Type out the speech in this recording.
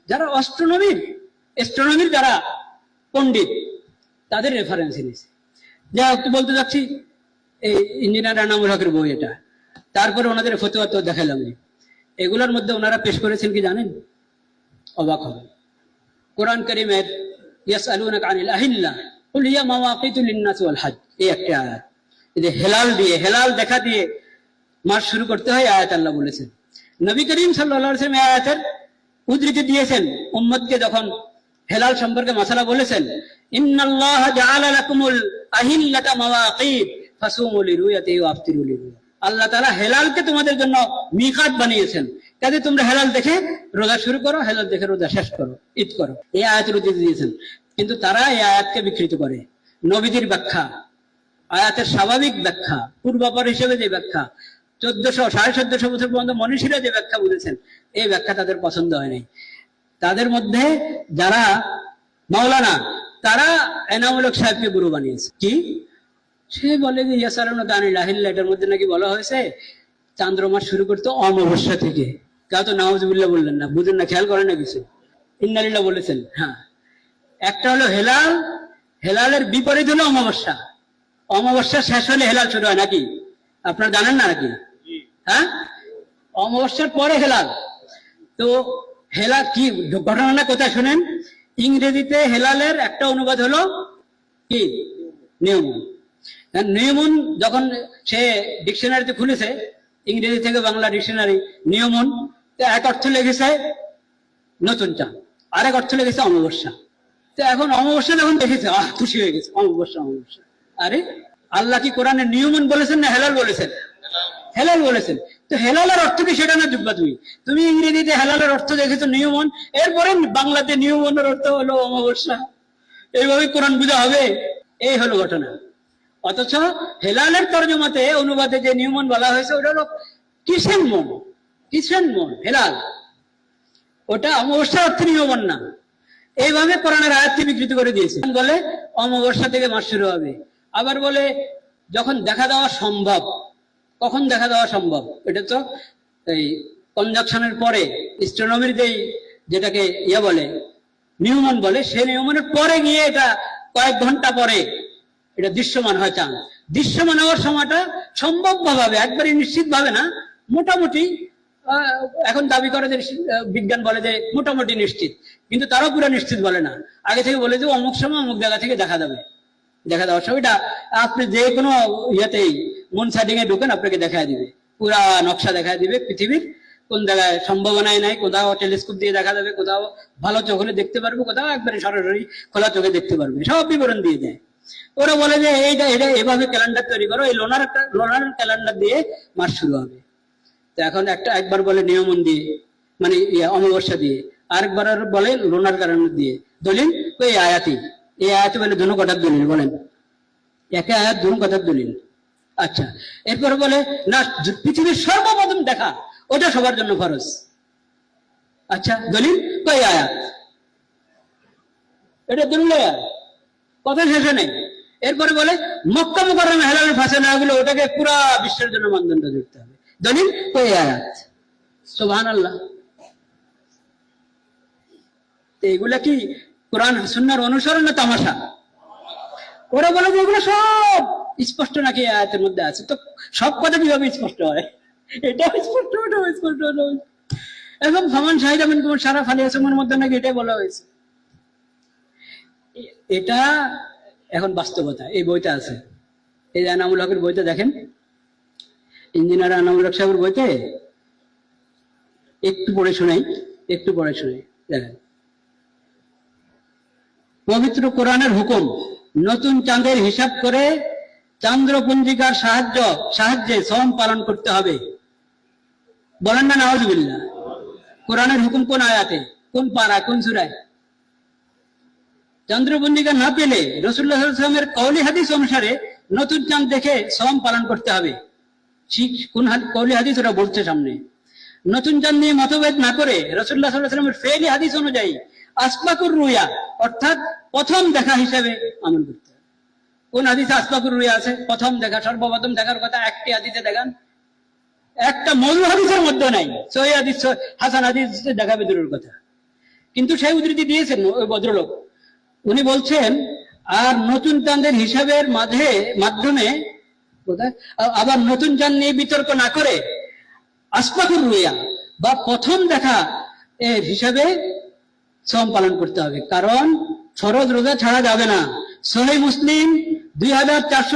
যারা অ্যাস্ট্রোনমির যারা পণ্ডিত তাদের রেফারেন্স এনেছে। যা একটু বলতে যাচ্ছি, এই ইঞ্জিনিয়ার এনামুল হকের বই এটা, তারপরে ওনাদের ফতোয়া তো দেখালাম। এগুলোর মধ্যে ওনারা পেশ করেছেন কি জানেন? অবাক হবেন। কোরআন কারীমের ইয়াসআলুনাকা আনিল আহিল্লা কুল হিয়া মাওয়াকিতু লিন-নাস ওয়াল হজ, এই একটা আয়াত, এই যে হেলাল দেখা দিয়ে মাস শুরু করতে হয়, আয়াত আল্লাহ বলেছেন। নবী করিম সাল্লাল্লাহু আলাইহি ওয়াসাল্লাম আয়াতের উদ্ধৃতি দিয়েছেন উম্মতকে, যখন হেলাল সম্পর্কে মাসালা বলেছেন, ইন্নাল্লাহা জাআলা লাকুমুল আহিল্লাতা মাওয়াকিত ফাসুমু লিরুয়াতিহি ওয়া আফতিরু লিরুয়াতিহি। আল্লাহ তাআলা হেলালকে তোমাদের জন্য মিকাত বানিয়েছেন, কাজে তোমরা হেলাল দেখে রোজা শুরু করো, হেলাল দেখে রোজা শেষ করো, ঈদ করো, এই আয়াতের উদ্ধৃতি দিয়েছেন। কিন্তু তারা এই আয়াতকে বিকৃত করে। নবীদের ব্যাখ্যা, আয়াতের স্বাভাবিক ব্যাখ্যা, পূর্বাপর হিসেবে যে ব্যাখ্যা 1400-1450 বছর পর্যন্ত মনীষীরা যে ব্যাখ্যা বুঝেছেন, এই ব্যাখ্যা তাদের পছন্দ হয় নাই। তাদের মধ্যে যারা মাওলানা, তারা এনামুল হক সাহেবকে গুরু বানিয়েছে। কি সে বলে যে ইয়াসআলুনাকা আনিল আহিল্লা, এটার মধ্যে নাকি বলা হয়েছে চান্দ্র মাস শুরু করতে অমাবস্যা থেকে। কেউ তো নাউজুবিল্লাহ বললেন না, বুঝেন না, খেয়াল করেন না কিছু, ইন্নালিল্লাহ বলেছেন। হ্যাঁ, একটা হলো হেলাল, হেলালের বিপরীত হলো অমাবস্যা। অমাবস্যা শেষ হলে হেলাল শুরু হয় নাকি? আপনারা জানেন না নাকি? হ্যাঁ, অমাবস্যার পরে হেলাল। তো হেলাল কি ঘটনাটা কোথায় শুনেন? ইংরেজিতে হেলালের একটা অনুবাদ হলো কি? নিউমুন। নিউমুন যখন সে ডিকশনারিতে খুলেছে, ইংরেজি থেকে বাংলা ডিকশনারি, নিউমুন, এক অর্থ লেগেছে নতুন চাঁদ, আরেক অর্থ লেগেছে অমাবস্যা। তো এখন অমাবস্যা যখন দেখেছে, খুশি হয়ে গেছে, অমাবস্যা। আরে আল্লাহ কি কোরআনে নিউমুন বলেছেন না হেলাল বলেছেন? হেলাল বলেছেন। তো হেলালের অর্থ কি সেটা না জুব্বা? তুমি ইংরেজিতে হেলালের অর্থ দেখেছো নিউমন, এরপরে বাংলাতে নিউমনের অর্থ হলো অমাবস্যা। এইভাবে কোরআন বুঝা হবে? এই হলো ঘটনা। অথচ হেলালের তরজমাতে, অনুবাদে যে নিউমন বলা হয়েছে, ওটা হলো কিসেন মন হেলাল, ওটা অমাবস্যার অর্থ নিউমন না। এইভাবে কোরআনের আয়াতটি বিকৃত করে দিয়েছে। বলে অমাবস্যা থেকে মাস শুরু হবে, আবার বলে যখন দেখা দেওয়া সম্ভব। কখন দেখা দেওয়া সম্ভব? এটা তো এই কনজাকশনের পরে, অ্যাস্ট্রোনমির যেটাকে বলে নিউমন বলে, সে নিউমনের পরে গিয়ে এটা কয়েক ঘন্টা পরে এটা দৃশ্যমান হয় চাঁদ। দৃশ্যমান হওয়ার সময়টা সম্ভব ভাবে, একবারে নিশ্চিত ভাবে না, মোটামুটি এখন দাবি করে যে বিজ্ঞান বলে যে মোটামুটি নিশ্চিত, কিন্তু তারাও পুরো নিশ্চিত বলে না। আগে থেকে বলে যে অমুক সময় অমুক জায়গা থেকে দেখা দেওয়ার সময়টা আপনি যে কোনো ইয়েতেই মুন সাইডিং এ ঢুকেন, আপনাকে দেখায় দিবে, পুরা নকশা দেখায় দিবে পৃথিবীর কোন জায়গায় সম্ভাবনায় নাই, কোথাও টেলিস্কোপ দিয়ে দেখা যাবে, কোথাও ভালো চোখ হলে দেখতে পারবে, কোথাও একবারে সরাসরি খোলা চোখে দেখতে পারবে, সব বিবরণ দিয়ে দেয়। ওরা বলে যে এটা এভাবে ক্যালেন্ডার তৈরি করো, এই লোনার ক্যালেন্ডার দিয়ে মাস শুরু হবে। তো এখন একবার বলে নিয়মন দিয়ে, মানে অমাবস্যা দিয়ে, আরেকবার বলে লোনার ক্যালেন্ডার দিয়ে। দলিল এই আয়াতি বলে দুনো কথার দলিল, বলেন একে আয়াত দুনো কথার দলিল। আচ্ছা, এরপরে বলে না পৃথিবীর সর্বপ্রথম দেখা ওটা সবার জন্য ফরজ। আচ্ছা, দলিল কই আয়াত? এটা দলিল আয়াত, কথা শেষে নেই। এরপরে বলে মক্কা মুকাররমে হেলালের ফাসলা গুলো, ওটাকে পুরা বিশ্বের জন্য মানদণ্ড ধরতে হবে। দলিল কই আয়াত? সুবহানাল্লাহ। এগুলা কি কোরআন সুন্নাহর অনুসরণ না তামাশা? ওরা বলে যে এগুলো সব স্পষ্ট নাকি আয়াতের মধ্যে আছে। তো সব কথা কিভাবে স্পষ্ট হয়? এটাও স্পষ্ট, ওটাও স্পষ্ট। এবং ফামান শাহিদা মিনকুম সারা ফালিয়াসুমের মধ্যে নাকি এটাই বলা হয়েছে। এটা এখন বাস্তবতা। এই বইটা আছে, এই এনামুল হকের বইটা দেখেন, ইঞ্জিনিয়ার এনামুল হক সাহেবের বইতে একটু পড়ে শোনাই দেখেন। পবিত্র কোরআনের হুকুম, নতুন চাঁদের হিসাব করে চান্দ্রপঞ্জিকার সাহায্যে সওম পালন করতে হবে। বলেন না নাউজুবিল্লাহ। কোরআনের হুকুম কোন আয়াতে, কোন পারা, কোন সূরায়? চন্দ্রপঞ্জিকা না পেলে রাসূলুল্লাহ সাল্লাল্লাহু আলাইহি ওয়াসাল্লামের কওলি হাদিস অনুসারে নতুন চাঁদ দেখে সওম পালন করতে হবে। ঠিক কোন কওলি হাদিস ওরা বলছে সামনে। নতুন চাঁদ নিয়ে মতভেদ না করে রাসূলুল্লাহ সাল্লাল্লাহু আলাইহি ওয়াসাল্লামের ফেলি হাদিস অনুযায়ী আসবাকুর রুয়া, অর্থাৎ প্রথম দেখা হিসেবে আমল করতে হবে। কোন হাদিসে আসবাকুর রুয়া আছে? প্রথম দেখা, সর্বপ্রথম দেখার কথা একটি হাদিসে দেখান, একটা মৌলুদ হাদিসের মধ্যে নাই। সহিহ হাদিস, হাসান হাদিস দেখাবে দূরের কথা। কিন্তু সেই উদ্ধৃতি দিয়েছেন ওই ভদ্রলোক। উনি বলছেন, আর নতুন চাঁদের হিসাবের মাধ্যমে আবার নতুন চাঁদ নিয়ে বিতর্ক না করে আসপাকুর রুইয়া বা প্রথম দেখা এর হিসাবে শ্রম পালন করতে হবে, কারণ ফরজ রোজা ছাড়া যাবে না। সহিহ মুসলিম 2400